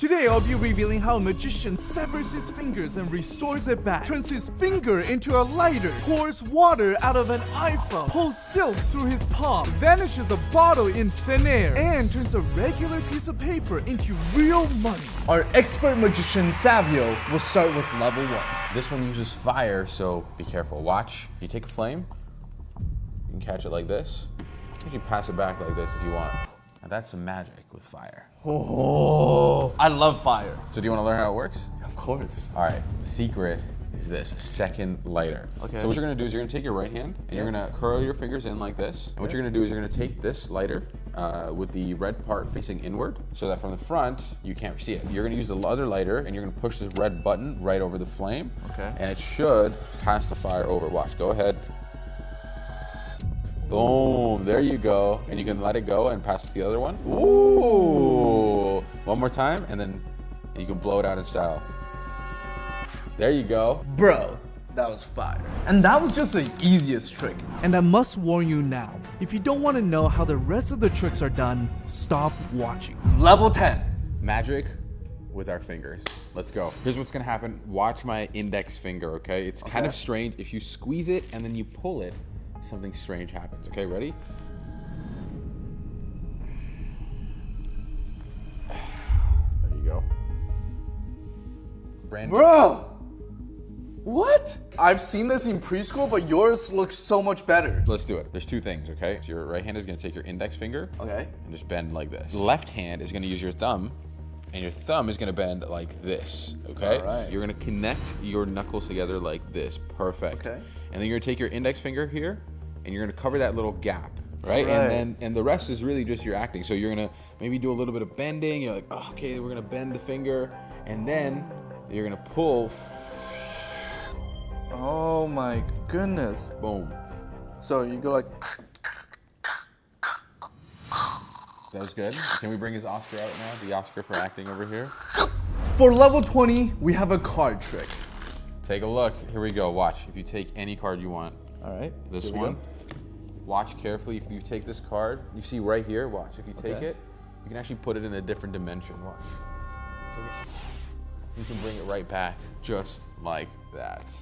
Today I'll be revealing how a magician severs his fingers and restores it back, turns his finger into a lighter, pours water out of an iPhone, pulls silk through his palm, vanishes a bottle in thin air, and turns a regular piece of paper into real money. Our expert magician Savio will start with level 1. This one uses fire, so be careful. Watch. You take a flame, you can catch it like this. You can pass it back like this if you want. Now that's some magic with fire. Oh, I love fire. So do you want to learn how it works? Of course. All right, the secret is this, a second lighter. Okay. So what you're gonna do is you're gonna take your right hand and you're gonna curl your fingers in like this. And what you're gonna do is you're gonna take this lighter with the red part facing inward so that from the front, you can't see it. You're gonna use the other lighter and you're gonna push this red button right over the flame. Okay. And it should pass the fire over. Watch, go ahead. Boom, there you go. And you can let it go and pass it to the other one. Ooh, one more time and then you can blow it out in style. There you go. Bro, that was fire. And that was just the easiest trick. And I must warn you now, if you don't want to know how the rest of the tricks are done, stop watching. Level 10. Magic with our fingers. Let's go. Here's what's gonna happen. Watch my index finger, okay? It's kind of strange. If you squeeze it and then you pull it, something strange happens. Okay, ready? There you go. Brand new. Bro! What? I've seen this in preschool, but yours looks so much better. Let's do it. There's two things, okay? So your right hand is gonna take your index finger Okay. and just bend like this. The left hand is gonna use your thumb, and your thumb is gonna bend like this, okay? All right. You're gonna connect your knuckles together like this. Perfect. Okay. And then you're gonna take your index finger here, and you're gonna cover that little gap, right? Right. And the rest is really just your acting. So you're gonna maybe do a little bit of bending. You're like, oh, okay, we're gonna bend the finger, and then you're gonna pull. Oh my goodness. Boom. So you go like... That was good. Can we bring his Oscar out now? The Oscar for acting over here. For level 20, we have a card trick. Take a look. Here we go. Watch. If you take any card you want. All right. This here we one. go. Watch carefully. If you take this card, you see right here. Watch. If you take Okay. it, you can actually put it in a different dimension. Watch. Take it. You can bring it right back, just like that.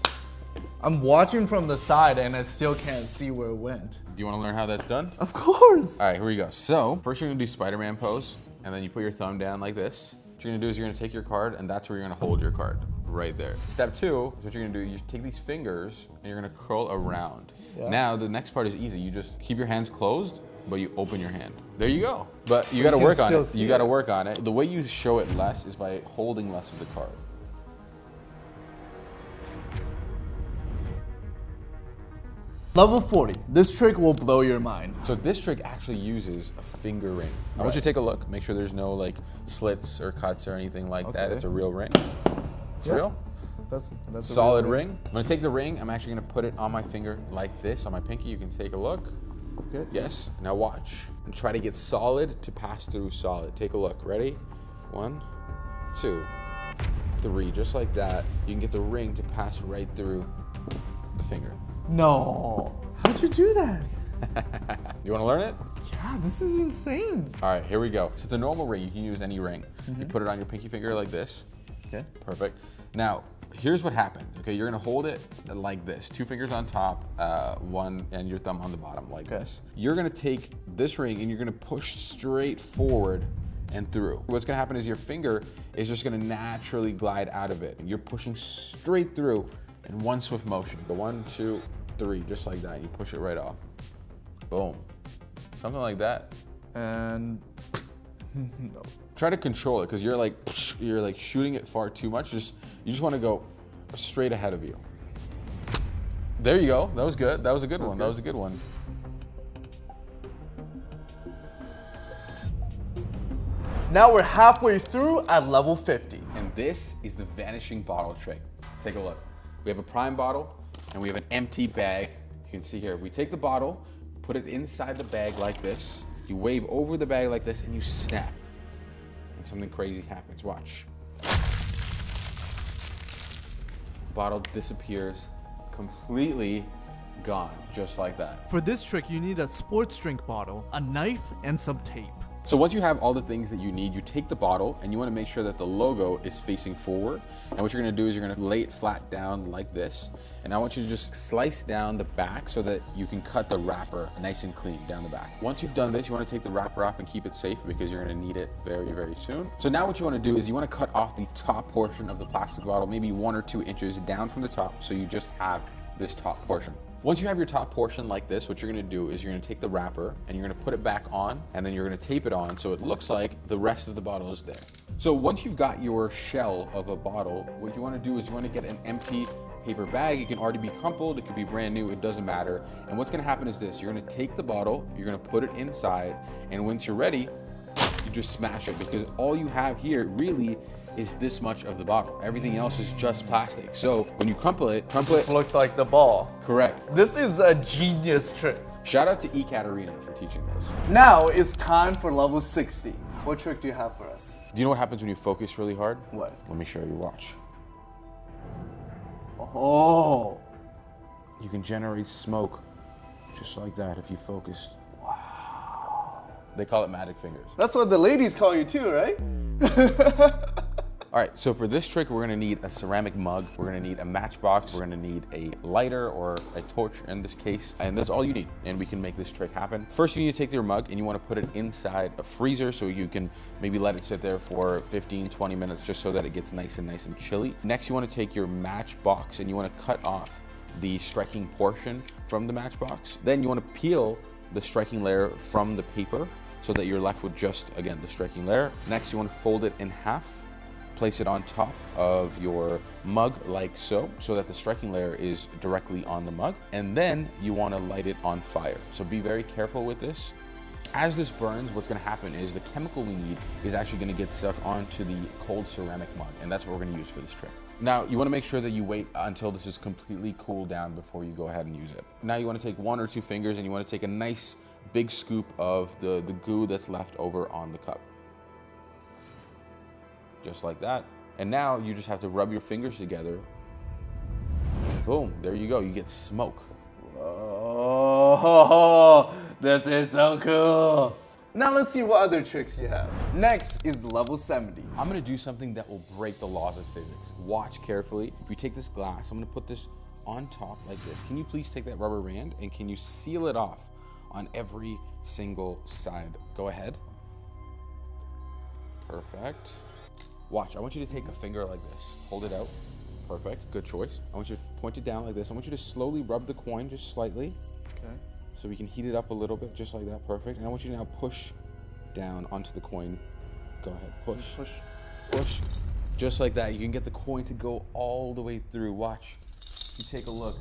I'm watching from the side and I still can't see where it went. Do you want to learn how that's done? Of course. All right, here we go. So first you're gonna do Spider-Man pose, and then you put your thumb down like this. What you're gonna do is you're gonna take your card, and that's where you're gonna hold your card, right there. Step 2 is what you're gonna do. You take these fingers and you're gonna curl around. Yeah. Now the next part is easy. You just keep your hands closed, but you open your hand. There you go. But you gotta can work on still it. see You gotta it. work on it. The way you show it less is by holding less of the card. Level 40. This trick will blow your mind. So this trick actually uses a finger ring. I want you to take a look. Make sure there's no like slits or cuts or anything like that. Okay. It's a real ring. It's Yeah. real. That's a Solid real ring. I'm gonna take the ring. I'm actually gonna put it on my finger like this, on my pinky. You can take a look. Good. Yes. Now watch. And try to get solid to pass through solid. Take a look. Ready? 1, 2, 3. Just like that. You can get the ring to pass right through the finger. No. How'd you do that? You wanna learn it? Yeah, this is insane. All right, here we go. So it's a normal ring. You can use any ring. You put it on your pinky finger like this. Okay. Perfect. Now, here's what happens. Okay, you're gonna hold it like this. 2 fingers on top, one, and your thumb on the bottom like this. You're gonna take this ring and you're gonna push straight forward and through. What's gonna happen is your finger is just gonna naturally glide out of it. You're pushing straight through in one swift motion. Go 1, 2, 3, just like that. You push it right off. Boom. Something like that. And no. Try to control it because you're like shooting it far too much. You just want to go straight ahead of you. There you go. That was good. That was a good one. That was a good one. Now we're halfway through at level 50. And this is the vanishing bottle trick. Take a look. We have a prime bottle and we have an empty bag. You can see here. We take the bottle, put it inside the bag like this. You wave over the bag like this and you snap. And something crazy happens. Watch. Bottle disappears, completely gone, just like that. For this trick, you need a sports drink bottle, a knife, and some tape. So once you have all the things that you need, you take the bottle and you want to make sure that the logo is facing forward. And what you're going to do is you're going to lay it flat down like this. And I want you to just slice down the back so that you can cut the wrapper nice and clean down the back. Once you've done this, you want to take the wrapper off and keep it safe because you're going to need it very, very soon. So now what you want to do is you want to cut off the top portion of the plastic bottle, maybe 1 or 2 inches down from the top, so you just have this top portion. Once you have your top portion like this, what you're gonna do is you're gonna take the wrapper and you're gonna put it back on, and then you're gonna tape it on so it looks like the rest of the bottle is there. So once you've got your shell of a bottle, what you wanna do is you wanna get an empty paper bag. It can already be crumpled, it could be brand new, it doesn't matter. And what's gonna happen is this: you're gonna take the bottle, you're gonna put it inside, and once you're ready, you just smash it, because all you have here really is this much of the bottle. Everything else is just plastic. So when you crumple it. This looks like the ball. Correct. This is a genius trick. Shout out to Ekaterina for teaching this. Now it's time for level 60. What trick do you have for us? Do you know what happens when you focus really hard? What? Let me show you, watch. Oh. You can generate smoke just like that if you focus. Wow. They call it magic fingers. That's what the ladies call you too, right? All right, so for this trick, we're gonna need a ceramic mug, we're gonna need a matchbox, we're gonna need a lighter or a torch in this case, and that's all you need, and we can make this trick happen. First, you need to take your mug and you wanna put it inside a freezer so you can maybe let it sit there for 15, 20 minutes just so that it gets nice and chilly. Next, you wanna take your matchbox and you wanna cut off the striking portion from the matchbox. Then you wanna peel the striking layer from the paper so that you're left with just, again, the striking layer. Next, you wanna fold it in half, place it on top of your mug like so that the striking layer is directly on the mug. And then you want to light it on fire. So be very careful with this. As this burns, what's going to happen is the chemical we need is actually going to get stuck onto the cold ceramic mug, and that's what we're going to use for this trick. Now, you want to make sure that you wait until this is completely cooled down before you go ahead and use it. Now you want to take 1 or 2 fingers and you want to take a nice big scoop of the goo that's left over on the cup. Just like that. And now you just have to rub your fingers together. Boom, there you go, you get smoke. Oh, this is so cool. Now let's see what other tricks you have. Next is level 70. I'm gonna do something that will break the laws of physics. Watch carefully. If you take this glass, I'm gonna put this on top like this. Can you please take that rubber band and can you seal it off on every single side? Go ahead. Perfect. Watch, I want you to take a finger like this. Hold it out. Perfect, good choice. I want you to point it down like this. I want you to slowly rub the coin just slightly. Okay. So we can heat it up a little bit, just like that, perfect. And I want you to now push down onto the coin. Go ahead, push. Push. Push. Just like that, you can get the coin to go all the way through. Watch, you take a look.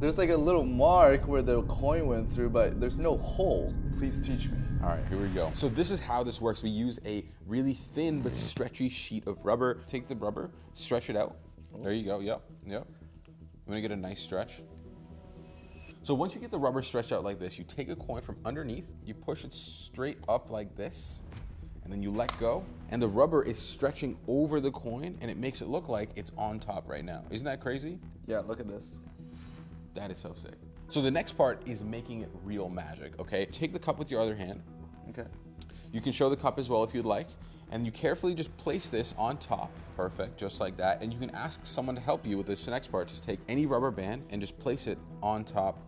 There's like a little mark where the coin went through, but there's no hole. Please teach me. All right, here we go. So this is how this works. We use a really thin but stretchy sheet of rubber. Take the rubber, stretch it out. There you go, yep. You wanna get a nice stretch. So once you get the rubber stretched out like this, you take a coin from underneath, you push it straight up like this, and then you let go, and the rubber is stretching over the coin, and it makes it look like it's on top right now. Isn't that crazy? Yeah, look at this. That is so sick. So the next part is making it real magic, okay? Take the cup with your other hand. Okay. You can show the cup as well if you'd like. And you carefully just place this on top. Perfect, just like that. And you can ask someone to help you with this next part. Just take any rubber band and just place it on top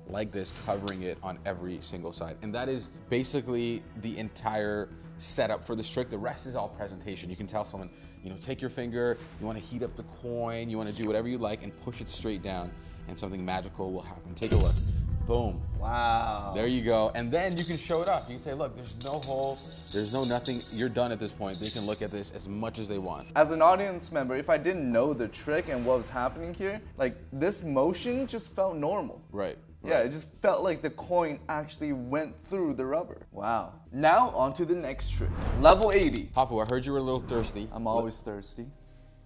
like this, covering it on every single side. And that is basically the entire setup for this trick. The rest is all presentation. You can tell someone, you know, take your finger, you wanna heat up the coin, you wanna do whatever you like and push it straight down and something magical will happen. Take a look. Boom. Wow. There you go. And then you can show it off. You can say, look, there's no hole, there's no nothing. You're done at this point. They can look at this as much as they want. As an audience member, if I didn't know the trick and what was happening here, like this motion just felt normal. Right. Yeah, it just felt like the coin actually went through the rubber. Wow. Now on to the next trick. Level 80. Hafu, I heard you were a little thirsty. I'm always thirsty.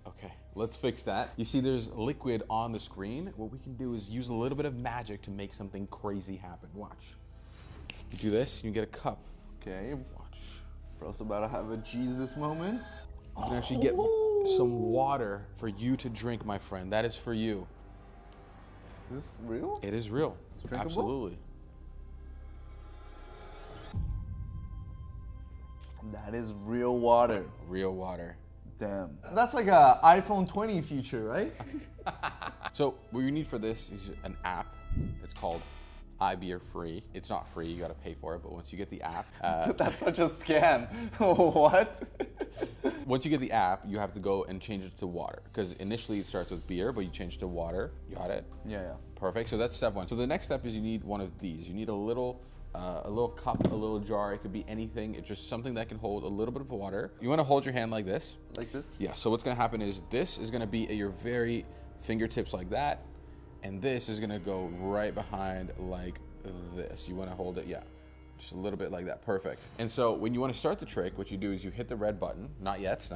Okay, let's fix that. You see there's liquid on the screen. What we can do is use a little bit of magic to make something crazy happen. Watch. You do this, you get a cup. Okay. Watch. Bro's about to have a Jesus moment. You can actually get some water for you to drink, my friend. That is for you. Is this real? It is real. It's drinkable? Absolutely. That is real water. Real water. Damn. That's like a iPhone 20 feature, right? So what you need for this is an app. It's called iBeer Free. It's not free, you gotta pay for it, but once you get the app... That's such a scam. What? Once you get the app, you have to go and change it to water. Because initially it starts with beer, but you change it to water. You got it? Yeah. Perfect, so that's step one. So the next step is you need one of these. You need a little cup, a little jar. It could be anything. It's just something that can hold a little bit of water. You wanna hold your hand like this. Like this? Yeah, so what's gonna happen is this is gonna be at your very fingertips like that. And this is gonna go right behind like this. You wanna hold it, yeah. Just a little bit like that, perfect. And so when you wanna start the trick, what you do is you hit the red button, not yet,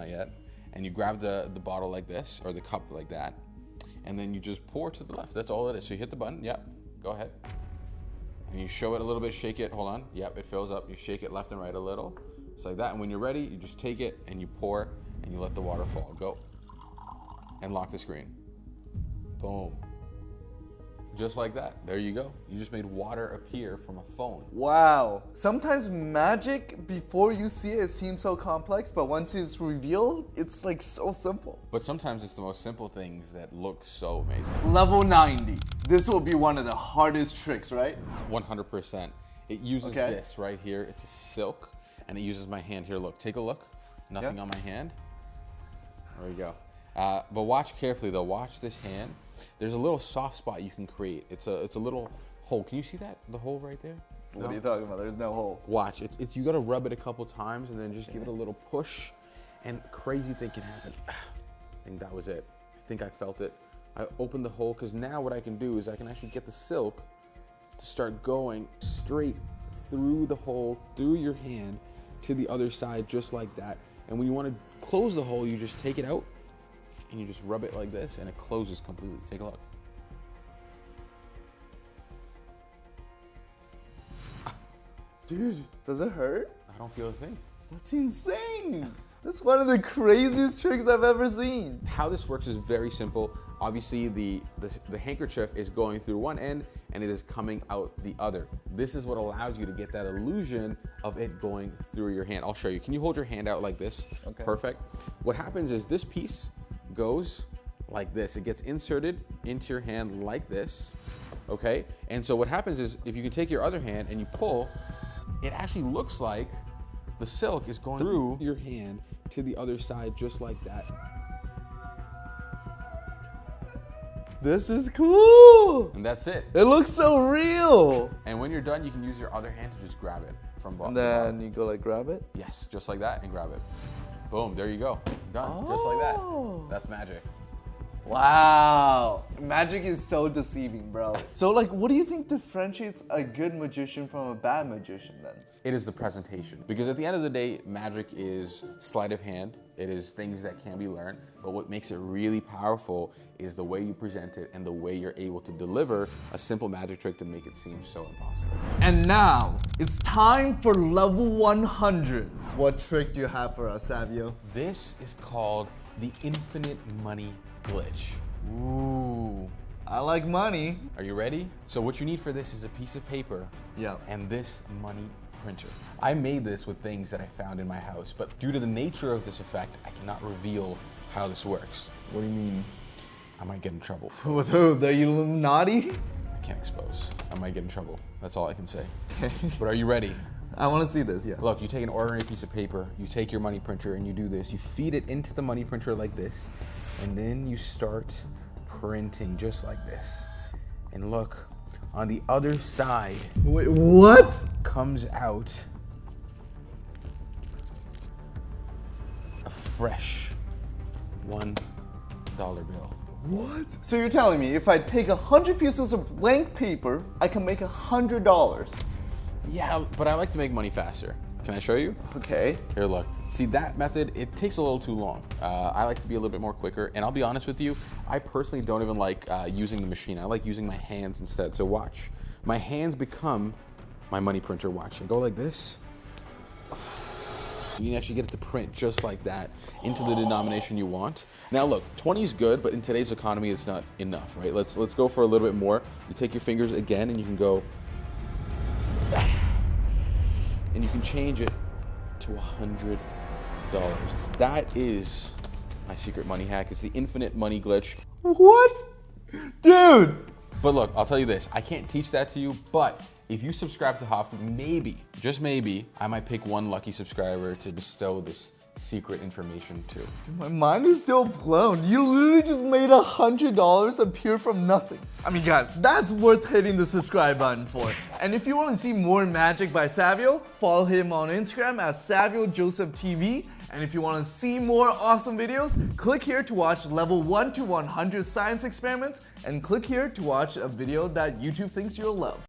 and you grab the bottle like this, or the cup like that, and then you just pour to the left, that's all it is. So you hit the button, yep, go ahead. And you show it a little bit, shake it, hold on, yep, it fills up. You shake it left and right a little, just like that. And when you're ready, you just take it and you pour and you let the water fall, go. And lock the screen, boom. Just like that, there you go. You just made water appear from a phone. Wow. Sometimes magic, before you see it, seems so complex, but once it's revealed, it's like so simple. But sometimes it's the most simple things that look so amazing. Level 90. This will be one of the hardest tricks, right? 100%. It uses this right here. It's a silk, and it uses my hand here. Look, take a look. Nothing on my hand. There you go. But watch carefully though. Watch this hand. There's a little soft spot you can create. It's a little hole. Can you see that? The hole right there? What are you talking about? There's no hole. Watch. It's you gotta rub it a couple times and then just give it a little push, and crazy thing can happen. I think that was it. I think I felt it. I opened the hole because now what I can do is I can actually get the silk to start going straight through the hole, through your hand to the other side, just like that. And when you want to close the hole, you just take it out and you just rub it like this and it closes completely. Take a look. Dude, does it hurt? I don't feel a thing. That's insane. That's one of the craziest tricks I've ever seen. How this works is very simple. Obviously, the handkerchief is going through one end and it is coming out the other. This is what allows you to get that illusion of it going through your hand. I'll show you. Can you hold your hand out like this? Okay. Perfect. What happens is this piece goes like this. It gets inserted into your hand like this, okay? And so what happens is if you can take your other hand and you pull, it actually looks like the silk is going through your hand to the other side just like that. This is cool. And that's it. It looks so real. And when you're done, you can use your other hand to just grab it from bottom. And then you go like grab it? Yes, just like that and grab it. Boom, there you go. Done, just like that. That's magic. Wow. Magic is so deceiving, bro. So like, what do you think differentiates a good magician from a bad magician then? It is the presentation. Because at the end of the day, magic is sleight of hand. It is things that can be learned. But what makes it really powerful is the way you present it and the way you're able to deliver a simple magic trick to make it seem so impossible. And now, it's time for level 100. What trick do you have for us, Savio? This is called the infinite money glitch. Ooh, I like money. Are you ready? So what you need for this is a piece of paper and this money printer. I made this with things that I found in my house, but due to the nature of this effect, I cannot reveal how this works. What do you mean? I might get in trouble. With who? The Illuminati? I can't expose. I might get in trouble. That's all I can say. But are you ready? I want to see this, yeah. Look, you take an ordinary piece of paper, you take your money printer and you do this. You feed it into the money printer like this, and then you start printing just like this. And look, on the other side, wait, what? Comes out a fresh $1 bill. What? So you're telling me if I take 100 pieces of blank paper, I can make $100? Yeah, but I like to make money faster. Can I show you? Okay. Here, look. See, that method, it takes a little too long. I like to be a little bit more quicker, and I'll be honest with you, I personally don't even like using the machine. I like using my hands instead. So watch. My hands become my money printer. Watch. I go like this. You can actually get it to print just like that into the denomination you want. Now look, 20 is good, but in today's economy, it's not enough, right? Let's go for a little bit more. You take your fingers again, and you can go, and you can change it to $100. That is my secret money hack. It's the infinite money glitch. What? Dude! But look, I'll tell you this. I can't teach that to you, but if you subscribe to Hoffman, maybe, just maybe, I might pick one lucky subscriber to bestow this secret information to. Dude, my mind is still blown. You literally just made $100 appear from nothing. I mean, guys, that's worth hitting the subscribe button for. And if you want to see more magic by Savio, follow him on Instagram at SavioJosephTV. And if you want to see more awesome videos, click here to watch level 1 to 100 science experiments, and click here to watch a video that YouTube thinks you'll love.